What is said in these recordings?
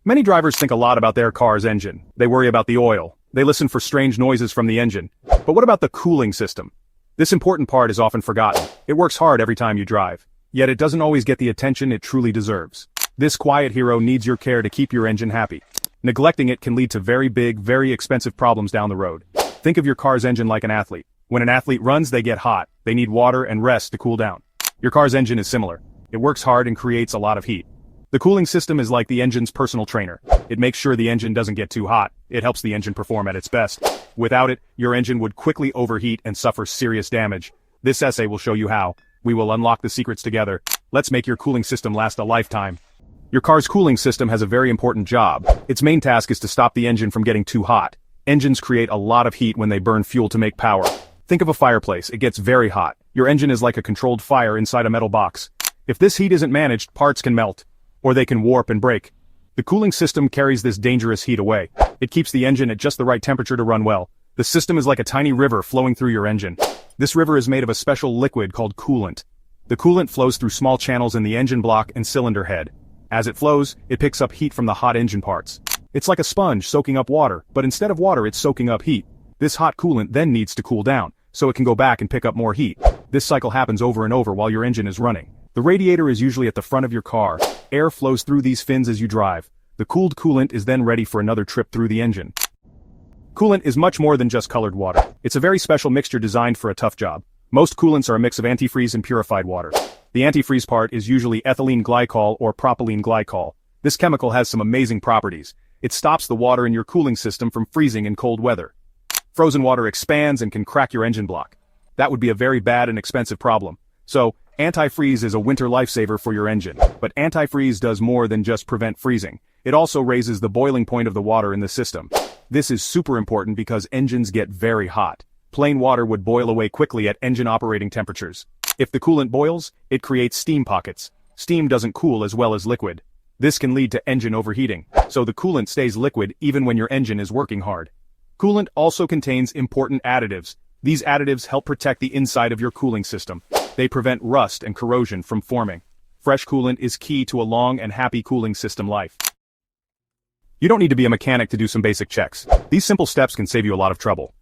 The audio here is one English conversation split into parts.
Many drivers think a lot about their car's engine. They worry about the oil. They listen for strange noises from the engine. But what about the cooling system? This important part is often forgotten. It works hard every time you drive. Yet it doesn't always get the attention it truly deserves. This quiet hero needs your care to keep your engine happy. Neglecting it can lead to very big, very expensive problems down the road. Think of your car's engine like an athlete. When an athlete runs, they get hot. They need water and rest to cool down. Your car's engine is similar. It works hard and creates a lot of heat. The cooling system is like the engine's personal trainer. It makes sure the engine doesn't get too hot. It helps the engine perform at its best. Without it, your engine would quickly overheat and suffer serious damage. This essay will show you how. We will unlock the secrets together. Let's make your cooling system last a lifetime. Your car's cooling system has a very important job. Its main task is to stop the engine from getting too hot. Engines create a lot of heat when they burn fuel to make power. Think of a fireplace. It gets very hot. Your engine is like a controlled fire inside a metal box. If this heat isn't managed, parts can melt, or they can warp and break. The cooling system carries this dangerous heat away. It keeps the engine at just the right temperature to run well. The system is like a tiny river flowing through your engine. This river is made of a special liquid called coolant. The coolant flows through small channels in the engine block and cylinder head. As it flows, it picks up heat from the hot engine parts. It's like a sponge soaking up water, but instead of water it's soaking up heat. This hot coolant then needs to cool down, so it can go back and pick up more heat. This cycle happens over and over while your engine is running. The radiator is usually at the front of your car. Air flows through these fins as you drive. The cooled coolant is then ready for another trip through the engine. Coolant is much more than just colored water. It's a very special mixture designed for a tough job. Most coolants are a mix of antifreeze and purified water. The antifreeze part is usually ethylene glycol or propylene glycol. This chemical has some amazing properties. It stops the water in your cooling system from freezing in cold weather. Frozen water expands and can crack your engine block. That would be a very bad and expensive problem. So, antifreeze is a winter lifesaver for your engine. But antifreeze does more than just prevent freezing. It also raises the boiling point of the water in the system. This is super important because engines get very hot. Plain water would boil away quickly at engine operating temperatures. If the coolant boils, it creates steam pockets. Steam doesn't cool as well as liquid. This can lead to engine overheating, so the coolant stays liquid even when your engine is working hard. Coolant also contains important additives. These additives help protect the inside of your cooling system. They prevent rust and corrosion from forming. Fresh coolant is key to a long and happy cooling system life. You don't need to be a mechanic to do some basic checks. These simple steps can save you a lot of trouble.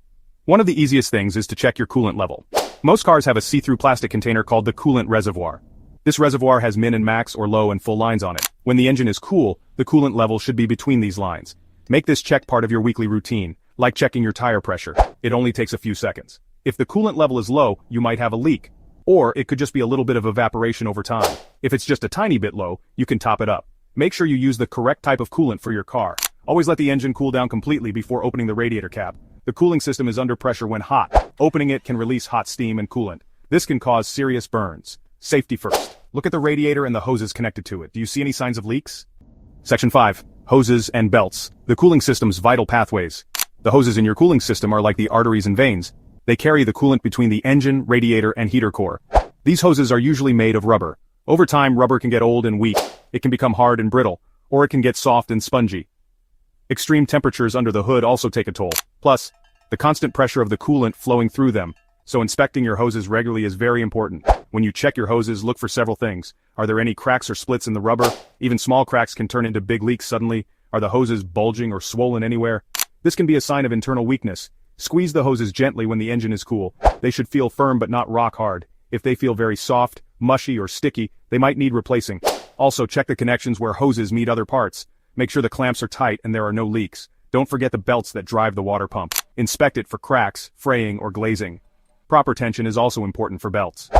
One of the easiest things is to check your coolant level. Most cars have a see-through plastic container called the coolant reservoir. This reservoir has min and max or low and full lines on it. When the engine is cool, the coolant level should be between these lines. Make this check part of your weekly routine, like checking your tire pressure. It only takes a few seconds. If the coolant level is low, you might have a leak. Or it could just be a little bit of evaporation over time. If it's just a tiny bit low, you can top it up. Make sure you use the correct type of coolant for your car. Always let the engine cool down completely before opening the radiator cap. The cooling system is under pressure when hot. Opening it can release hot steam and coolant. This can cause serious burns. Safety first. Look at the radiator and the hoses connected to it. Do you see any signs of leaks? Section 5. Hoses and belts. The cooling system's vital pathways. The hoses in your cooling system are like the arteries and veins. They carry the coolant between the engine, radiator, and heater core. These hoses are usually made of rubber. Over time, rubber can get old and weak. It can become hard and brittle, or it can get soft and spongy. Extreme temperatures under the hood also take a toll. Plus, the constant pressure of the coolant flowing through them. So inspecting your hoses regularly is very important. When you check your hoses, look for several things. Are there any cracks or splits in the rubber? Even small cracks can turn into big leaks suddenly. Are the hoses bulging or swollen anywhere? This can be a sign of internal weakness. Squeeze the hoses gently when the engine is cool. They should feel firm but not rock hard. If they feel very soft, mushy, or sticky, they might need replacing. Also, check the connections where hoses meet other parts. Make sure the clamps are tight and there are no leaks. Don't forget the belts that drive the water pump. Inspect it for cracks, fraying, or glazing. Proper tension is also important for belts.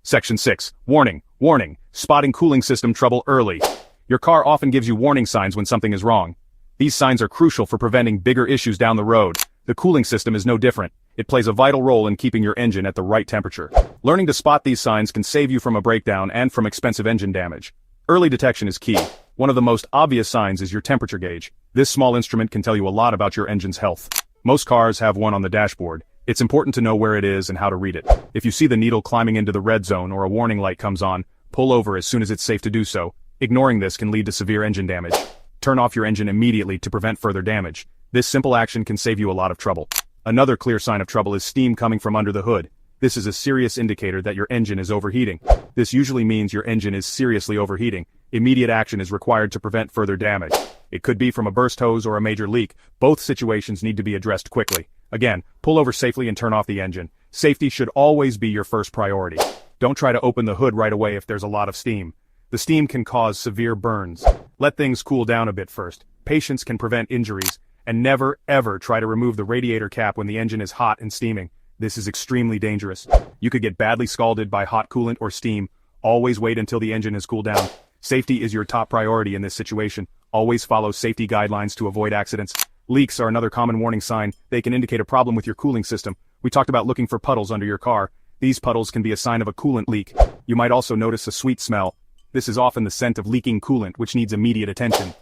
Section 6. Warning. Warning. Spotting cooling system trouble early. Your car often gives you warning signs when something is wrong. These signs are crucial for preventing bigger issues down the road. The cooling system is no different. It plays a vital role in keeping your engine at the right temperature. Learning to spot these signs can save you from a breakdown and from expensive engine damage. Early detection is key. One of the most obvious signs is your temperature gauge. This small instrument can tell you a lot about your engine's health. Most cars have one on the dashboard. It's important to know where it is and how to read it. If you see the needle climbing into the red zone or a warning light comes on, pull over as soon as it's safe to do so. Ignoring this can lead to severe engine damage. Turn off your engine immediately to prevent further damage. This simple action can save you a lot of trouble. Another clear sign of trouble is steam coming from under the hood. This is a serious indicator that your engine is overheating. This usually means your engine is seriously overheating. Immediate action is required to prevent further damage. It could be from a burst hose or a major leak. Both situations need to be addressed quickly. Again, pull over safely and turn off the engine. Safety should always be your first priority. Don't try to open the hood right away if there's a lot of steam. The steam can cause severe burns. Let things cool down a bit first. Patience can prevent injuries. And never, ever try to remove the radiator cap when the engine is hot and steaming. This is extremely dangerous. You could get badly scalded by hot coolant or steam. Always wait until the engine has cooled down. Safety is your top priority in this situation. Always follow safety guidelines to avoid accidents. Leaks are another common warning sign. They can indicate a problem with your cooling system. We talked about looking for puddles under your car. These puddles can be a sign of a coolant leak. You might also notice a sweet smell. This is often the scent of leaking coolant, which needs immediate attention.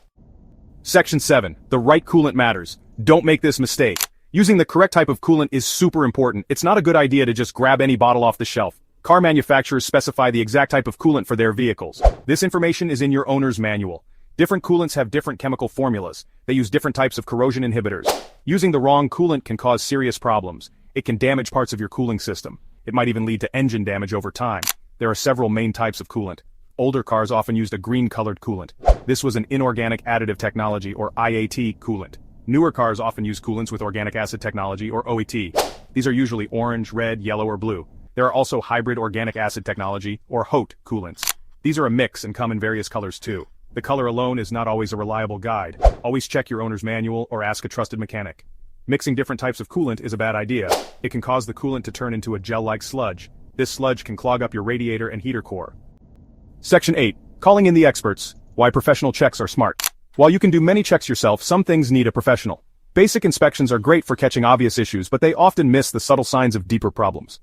Section 7. The right coolant matters. Don't make this mistake. Using the correct type of coolant is super important. It's not a good idea to just grab any bottle off the shelf. Car manufacturers specify the exact type of coolant for their vehicles. This information is in your owner's manual. Different coolants have different chemical formulas. They use different types of corrosion inhibitors. Using the wrong coolant can cause serious problems. It can damage parts of your cooling system. It might even lead to engine damage over time. There are several main types of coolant. Older cars often used a green-colored coolant. This was an inorganic additive technology, or IAT, coolant. Newer cars often use coolants with organic acid technology, or OAT. These are usually orange, red, yellow, or blue. There are also hybrid organic acid technology, or HOT, coolants. These are a mix and come in various colors too. The color alone is not always a reliable guide. Always check your owner's manual or ask a trusted mechanic. Mixing different types of coolant is a bad idea. It can cause the coolant to turn into a gel-like sludge. This sludge can clog up your radiator and heater core. Section 8. Calling in the experts. Why professional checks are smart. While you can do many checks yourself, some things need a professional. Basic inspections are great for catching obvious issues, but they often miss the subtle signs of deeper problems.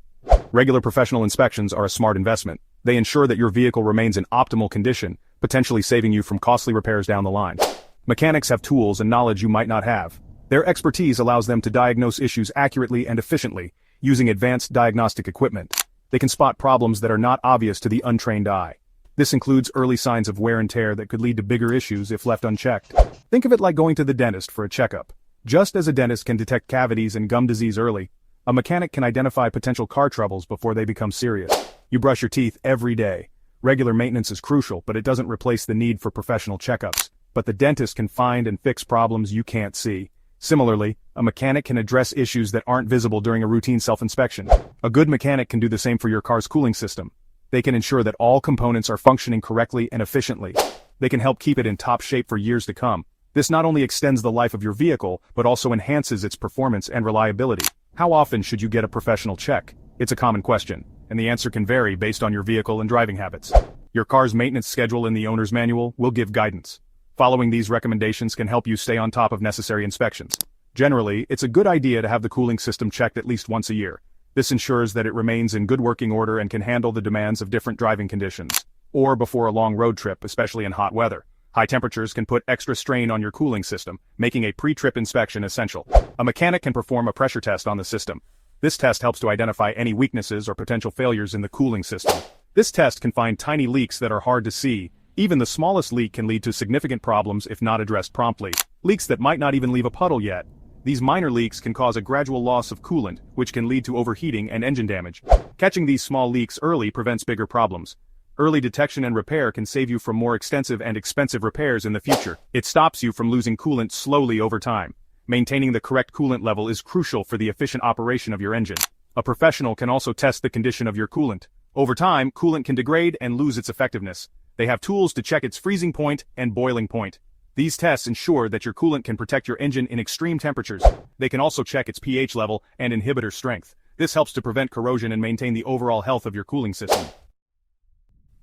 Regular professional inspections are a smart investment. They ensure that your vehicle remains in optimal condition, potentially saving you from costly repairs down the line. Mechanics have tools and knowledge you might not have. Their expertise allows them to diagnose issues accurately and efficiently, using advanced diagnostic equipment. They can spot problems that are not obvious to the untrained eye. This includes early signs of wear and tear that could lead to bigger issues if left unchecked. Think of it like going to the dentist for a checkup. Just as a dentist can detect cavities and gum disease early, a mechanic can identify potential car troubles before they become serious. You brush your teeth every day. Regular maintenance is crucial, but it doesn't replace the need for professional checkups. But the dentist can find and fix problems you can't see. Similarly, a mechanic can address issues that aren't visible during a routine self-inspection. A good mechanic can do the same for your car's cooling system. They can ensure that all components are functioning correctly and efficiently. They can help keep it in top shape for years to come. This not only extends the life of your vehicle, but also enhances its performance and reliability. How often should you get a professional check? It's a common question, and the answer can vary based on your vehicle and driving habits. Your car's maintenance schedule in the owner's manual will give guidance. Following these recommendations can help you stay on top of necessary inspections. Generally, it's a good idea to have the cooling system checked at least once a year. This ensures that it remains in good working order and can handle the demands of different driving conditions. Or before a long road trip, especially in hot weather. High temperatures can put extra strain on your cooling system, making a pre-trip inspection essential. A mechanic can perform a pressure test on the system. This test helps to identify any weaknesses or potential failures in the cooling system. This test can find tiny leaks that are hard to see. Even the smallest leak can lead to significant problems if not addressed promptly. Leaks that might not even leave a puddle yet. These minor leaks can cause a gradual loss of coolant, which can lead to overheating and engine damage. Catching these small leaks early prevents bigger problems. Early detection and repair can save you from more extensive and expensive repairs in the future. It stops you from losing coolant slowly over time. Maintaining the correct coolant level is crucial for the efficient operation of your engine. A professional can also test the condition of your coolant. Over time, coolant can degrade and lose its effectiveness. They have tools to check its freezing point and boiling point. These tests ensure that your coolant can protect your engine in extreme temperatures. They can also check its pH level and inhibitor strength. This helps to prevent corrosion and maintain the overall health of your cooling system.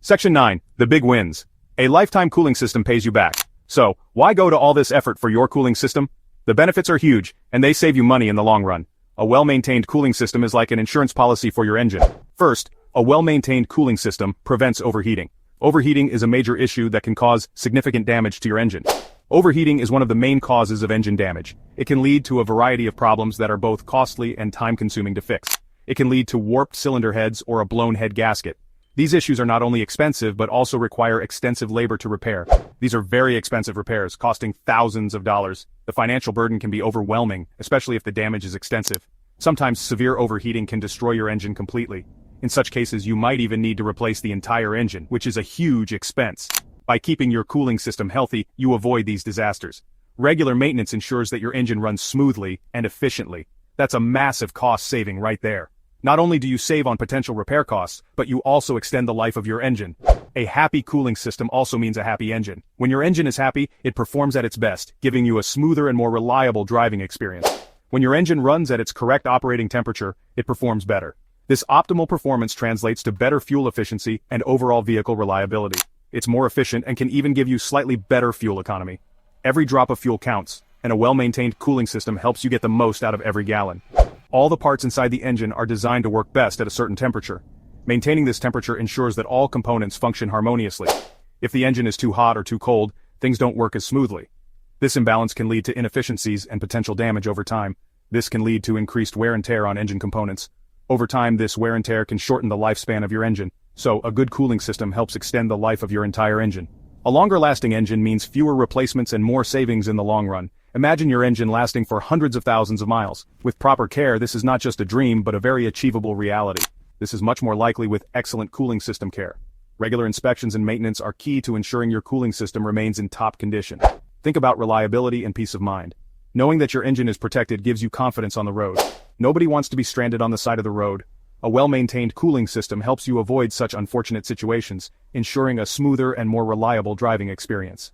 Section 9. The big wins. A lifetime cooling system pays you back. So, why go to all this effort for your cooling system? The benefits are huge, and they save you money in the long run. A well-maintained cooling system is like an insurance policy for your engine. First, a well-maintained cooling system prevents overheating. Overheating is a major issue that can cause significant damage to your engine. Overheating is one of the main causes of engine damage. It can lead to a variety of problems that are both costly and time-consuming to fix. It can lead to warped cylinder heads or a blown head gasket. These issues are not only expensive but also require extensive labor to repair. These are very expensive repairs, costing thousands of dollars. The financial burden can be overwhelming, especially if the damage is extensive. Sometimes severe overheating can destroy your engine completely. In such cases, you might even need to replace the entire engine, which is a huge expense. By keeping your cooling system healthy, you avoid these disasters. Regular maintenance ensures that your engine runs smoothly and efficiently. That's a massive cost saving right there. Not only do you save on potential repair costs, but you also extend the life of your engine. A happy cooling system also means a happy engine. When your engine is happy, it performs at its best, giving you a smoother and more reliable driving experience. When your engine runs at its correct operating temperature, it performs better. This optimal performance translates to better fuel efficiency and overall vehicle reliability. It's more efficient and can even give you slightly better fuel economy. Every drop of fuel counts, and a well-maintained cooling system helps you get the most out of every gallon. All the parts inside the engine are designed to work best at a certain temperature. Maintaining this temperature ensures that all components function harmoniously. If the engine is too hot or too cold, things don't work as smoothly. This imbalance can lead to inefficiencies and potential damage over time. This can lead to increased wear and tear on engine components. Over time, this wear and tear can shorten the lifespan of your engine, so a good cooling system helps extend the life of your entire engine. A longer-lasting engine means fewer replacements and more savings in the long run. Imagine your engine lasting for hundreds of thousands of miles. With proper care, this is not just a dream but a very achievable reality. This is much more likely with excellent cooling system care. Regular inspections and maintenance are key to ensuring your cooling system remains in top condition. Think about reliability and peace of mind. Knowing that your engine is protected gives you confidence on the road. Nobody wants to be stranded on the side of the road. A well-maintained cooling system helps you avoid such unfortunate situations, ensuring a smoother and more reliable driving experience.